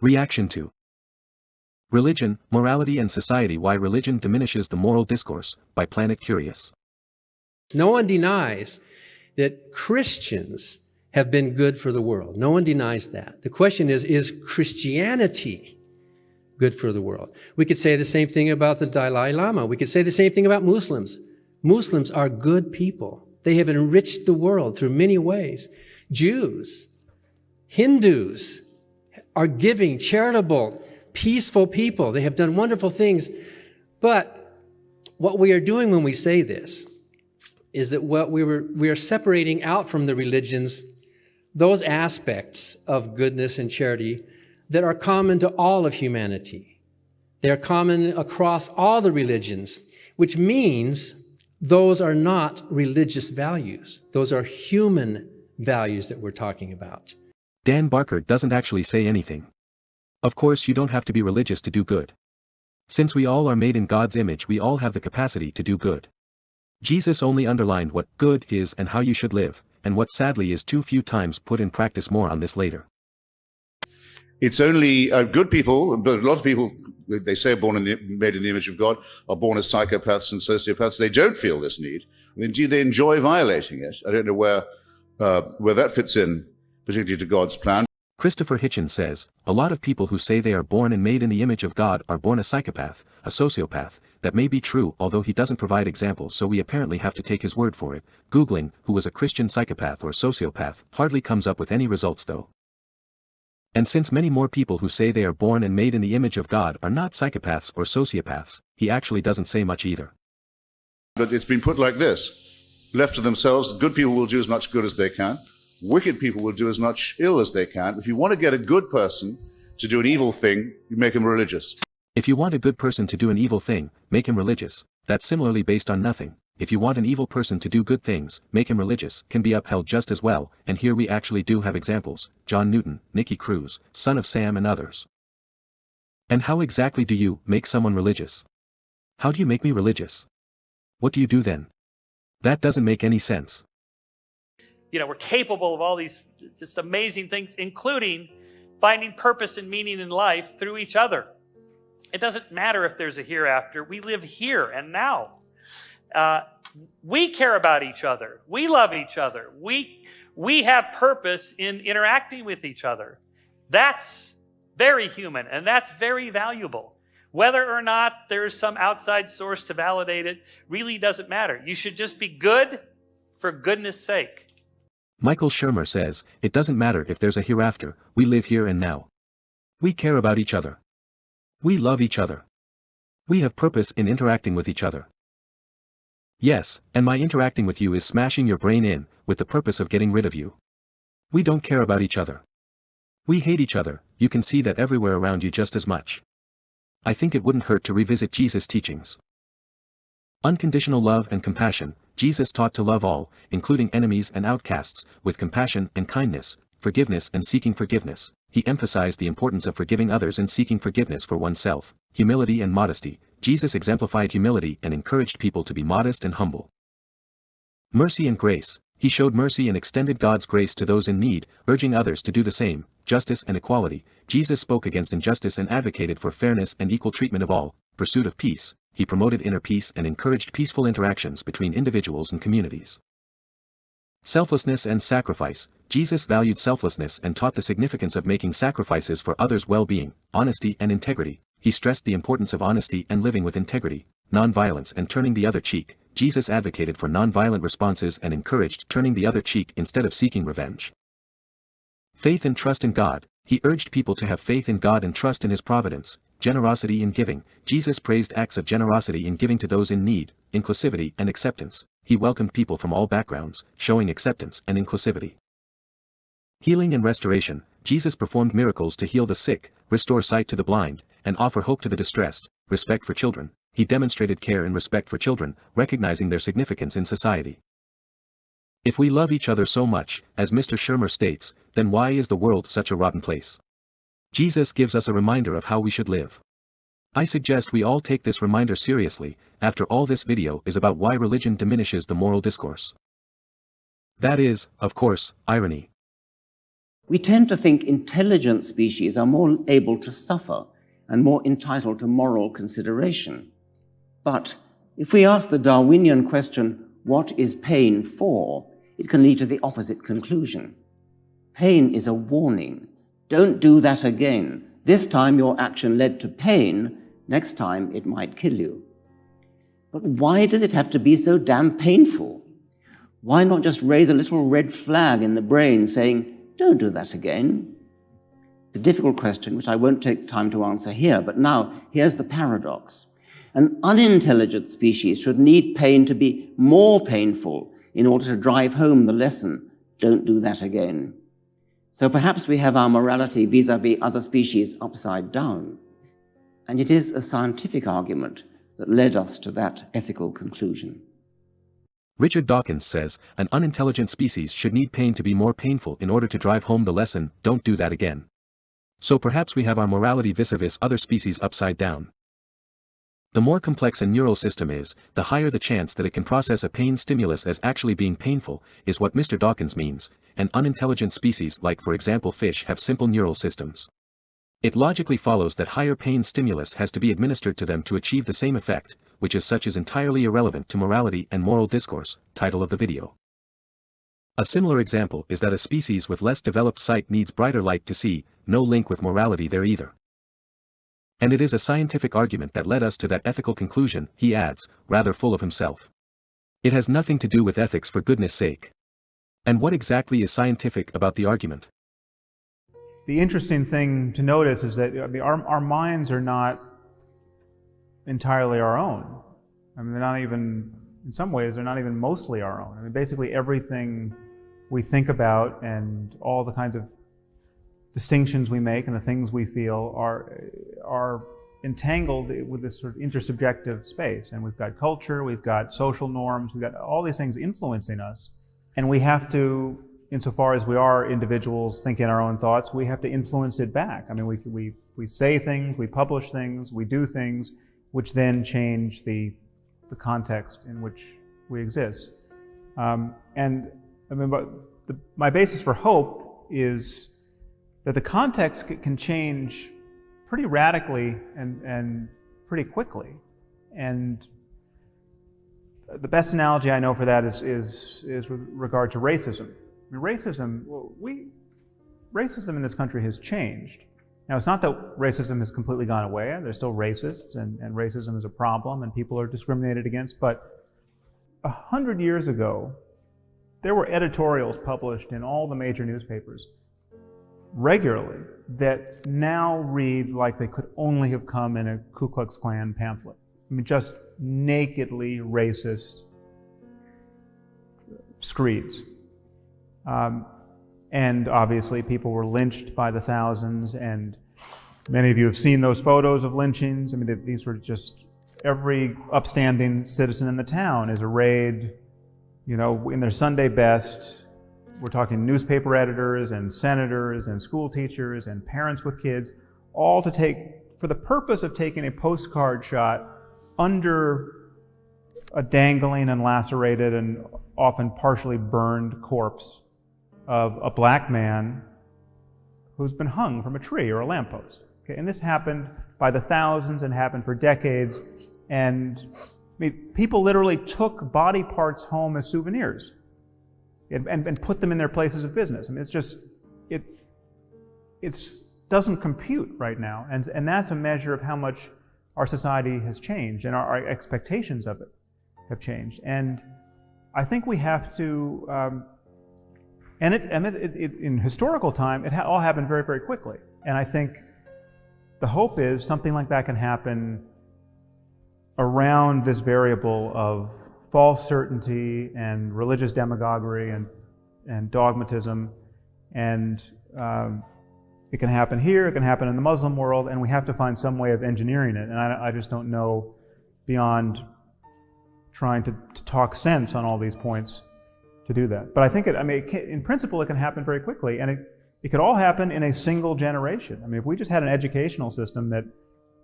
Reaction to Religion, Morality and Society. Why Religion Diminishes the Moral Discourse, by Planet Curious. No one denies that Christians have been good for the world. No one denies that. The question is Christianity good for the world? We could say the same thing about the Dalai Lama. We could say the same thing about Muslims. Muslims are good people. They have enriched the world through many ways. Jews, Hindus are giving, charitable, peaceful people. They have done wonderful things. But what we are doing when we say this is that we are separating out from the religions those aspects of goodness and charity that are common to all of humanity. They are common across all the religions, which means those are not religious values. Those are human values that we're talking about. Dan Barker doesn't actually say anything. Of course, you don't have to be religious to do good. Since we all are made in God's image, we all have the capacity to do good. Jesus only underlined what good is and how you should live, and what sadly is too few times put in practice. More on this later. It's only good people, but a lot of people, they say made in the image of God, are born as psychopaths and sociopaths. They don't feel this need. Indeed, they enjoy violating it. I don't know where that fits in, particularly to God's plan. Christopher Hitchens says, a lot of people who say they are born and made in the image of God are born a psychopath, a sociopath. That may be true, although he doesn't provide examples, so we apparently have to take his word for it. Googling, who was a Christian psychopath or sociopath, hardly comes up with any results though. And since many more people who say they are born and made in the image of God are not psychopaths or sociopaths, he actually doesn't say much either. But it's been put like this. Left to themselves, good people will do as much good as they can. Wicked people will do as much ill as they can. If you want to get a good person to do an evil thing, you make him religious. If you want a good person to do an evil thing, make him religious. That's similarly based on nothing. If you want an evil person to do good things, make him religious, can be upheld just as well, and here we actually do have examples: John Newton, Nicky Cruz, Son of Sam and others. And how exactly do you make someone religious? How do you make me religious? What do you do then? That doesn't make any sense. You know, we're capable of all these just amazing things, including finding purpose and meaning in life through each other. It doesn't matter if there's a hereafter. We live here and now. We care about each other. We love each other. We have purpose in interacting with each other. That's very human, and that's very valuable. Whether or not there's some outside source to validate it really doesn't matter. You should just be good for goodness sake. Michael Shermer says, it doesn't matter if there's a hereafter, we live here and now. We care about each other. We love each other. We have purpose in interacting with each other. Yes, and my interacting with you is smashing your brain in, with the purpose of getting rid of you. We don't care about each other. We hate each other. You can see that everywhere around you just as much. I think it wouldn't hurt to revisit Jesus' teachings. Unconditional love and compassion. Jesus taught to love all, including enemies and outcasts, with compassion and kindness, forgiveness and seeking forgiveness. He emphasized the importance of forgiving others and seeking forgiveness for oneself. Humility and modesty. Jesus exemplified humility and encouraged people to be modest and humble. Mercy and grace. He showed mercy and extended God's grace to those in need, urging others to do the same. Justice and equality. Jesus spoke against injustice and advocated for fairness and equal treatment of all. Pursuit of peace. He promoted inner peace and encouraged peaceful interactions between individuals and communities. Selflessness and sacrifice. Jesus valued selflessness and taught the significance of making sacrifices for others' well-being. Honesty and integrity. He stressed the importance of honesty and living with integrity. Nonviolence and turning the other cheek. Jesus advocated for nonviolent responses and encouraged turning the other cheek instead of seeking revenge. Faith and trust in God. He urged people to have faith in God and trust in His providence. Generosity in giving. Jesus praised acts of generosity in giving to those in need. Inclusivity and acceptance. He welcomed people from all backgrounds, showing acceptance and inclusivity. Healing and restoration. Jesus performed miracles to heal the sick, restore sight to the blind, and offer hope to the distressed. Respect for children. He demonstrated care and respect for children, recognizing their significance in society. If we love each other so much, as Mr. Shermer states, then why is the world such a rotten place? Jesus gives us a reminder of how we should live. I suggest we all take this reminder seriously. After all, this video is about why religion diminishes the moral discourse. That is, of course, irony. We tend to think intelligent species are more able to suffer and more entitled to moral consideration. But if we ask the Darwinian question, what is pain for? It can lead to the opposite conclusion. Pain is a warning. Don't do that again. This time your action led to pain. Next time it might kill you. But why does it have to be so damn painful? Why not just raise a little red flag in the brain saying, don't do that again? It's a difficult question which I won't take time to answer here, but now here's the paradox. An unintelligent species should need pain to be more painful in order to drive home the lesson, don't do that again. So perhaps we have our morality vis-à-vis other species upside down. And it is a scientific argument that led us to that ethical conclusion. Richard Dawkins says, an unintelligent species should need pain to be more painful in order to drive home the lesson, don't do that again. So perhaps we have our morality vis-a-vis other species upside down. The more complex a neural system is, the higher the chance that it can process a pain stimulus as actually being painful, is what Mr. Dawkins means, and unintelligent species like for example fish have simple neural systems. It logically follows that higher pain stimulus has to be administered to them to achieve the same effect, which as such is entirely irrelevant to morality and moral discourse, title of the video. A similar example is that a species with less developed sight needs brighter light to see, no link with morality there either. And it is a scientific argument that led us to that ethical conclusion, he adds, rather full of himself. It has nothing to do with ethics for goodness sake. And what exactly is scientific about the argument? The interesting thing to notice is that our minds are not entirely our own. I mean, they're not even, in some ways, they're not even mostly our own. I mean, basically everything we think about and all the kinds of distinctions we make and the things we feel are entangled with this sort of intersubjective space. And we've got culture, we've got social norms, we've got all these things influencing us. And we have to, insofar as we are individuals thinking our own thoughts, we have to influence it back. I mean, we say things, we publish things, we do things, which then change the context in which we exist. And I mean, my basis for hope is that the context can change pretty radically and pretty quickly. And the best analogy I know for that is with regard to racism. I mean, racism in this country has changed. Now, it's not that racism has completely gone away. There's still racists, and racism is a problem, and people are discriminated against. But 100 years ago, there were editorials published in all the major newspapers regularly that now read like they could only have come in a Ku Klux Klan pamphlet. I mean, just nakedly racist screeds. And obviously people were lynched by the thousands, and many of you have seen those photos of lynchings. I mean, these were just, every upstanding citizen in the town is arrayed, you know, in their Sunday best. We're talking newspaper editors and senators and school teachers and parents with kids, all to take, for the purpose of taking a postcard shot under a dangling and lacerated and often partially burned corpse of a black man who's been hung from a tree or a lamppost. Okay? And this happened by the thousands and happened for decades. And I mean, people literally took body parts home as souvenirs and put them in their places of business. I mean, it's just, it doesn't compute right now. And that's a measure of how much our society has changed and our expectations of it have changed. And I think we have to, in historical time, it all happened very, very quickly. And I think the hope is something like that can happen around this variable of false certainty and religious demagoguery and dogmatism. And it can happen here, it can happen in the Muslim world, and we have to find some way of engineering it. And I just don't know, beyond trying to talk sense on all these points, to do that. But I think in principle, it can happen very quickly, and it could all happen in a single generation. I mean, if we just had an educational system that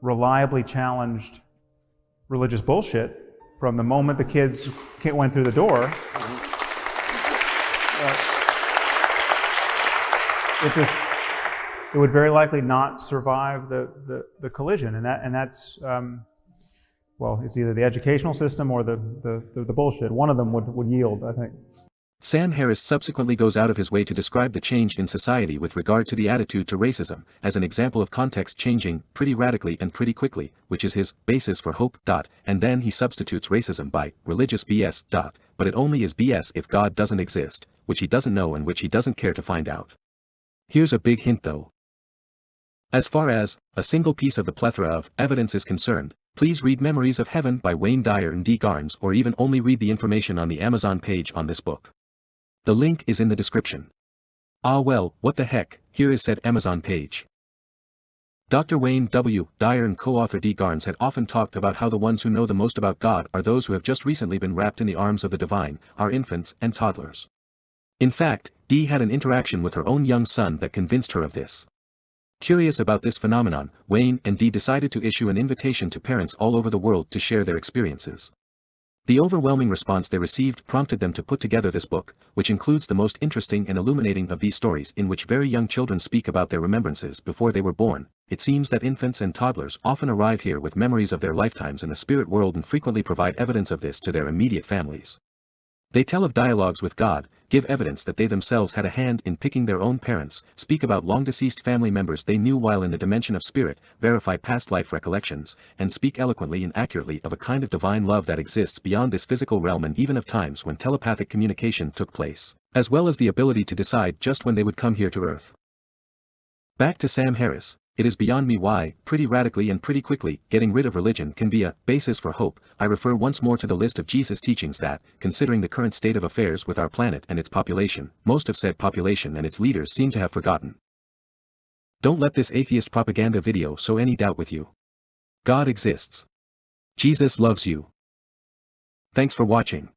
reliably challenged religious bullshit from the moment the kids went through the door, it would very likely not survive the collision, and that's well, it's either the educational system or the bullshit. One of them would yield, I think. Sam Harris subsequently goes out of his way to describe the change in society with regard to the attitude to racism, as an example of context changing pretty radically and pretty quickly, which is his basis for hope. And then he substitutes racism by religious BS. But it only is BS if God doesn't exist, which he doesn't know and which he doesn't care to find out. Here's a big hint though. As far as a single piece of the plethora of evidence is concerned, please read Memories of Heaven by Wayne Dyer and D. Garnes, or even only read the information on the Amazon page on this book. The link is in the description. Ah well, what the heck, here is said Amazon page. Dr. Wayne W. Dyer and co-author D. Garnes had often talked about how the ones who know the most about God are those who have just recently been wrapped in the arms of the divine, our infants and toddlers. In fact, D. had an interaction with her own young son that convinced her of this. Curious about this phenomenon, Wayne and Dee decided to issue an invitation to parents all over the world to share their experiences. The overwhelming response they received prompted them to put together this book, which includes the most interesting and illuminating of these stories in which very young children speak about their remembrances before they were born. It seems that infants and toddlers often arrive here with memories of their lifetimes in the spirit world and frequently provide evidence of this to their immediate families. They tell of dialogues with God, give evidence that they themselves had a hand in picking their own parents, speak about long-deceased family members they knew while in the dimension of spirit, verify past life recollections, and speak eloquently and accurately of a kind of divine love that exists beyond this physical realm and even of times when telepathic communication took place, as well as the ability to decide just when they would come here to Earth. Back to Sam Harris. It is beyond me why, pretty radically and pretty quickly, getting rid of religion can be a basis for hope. I refer once more to the list of Jesus' teachings that, considering the current state of affairs with our planet and its population, most of said population and its leaders seem to have forgotten. Don't let this atheist propaganda video sow any doubt with you. God exists. Jesus loves you. Thanks for watching.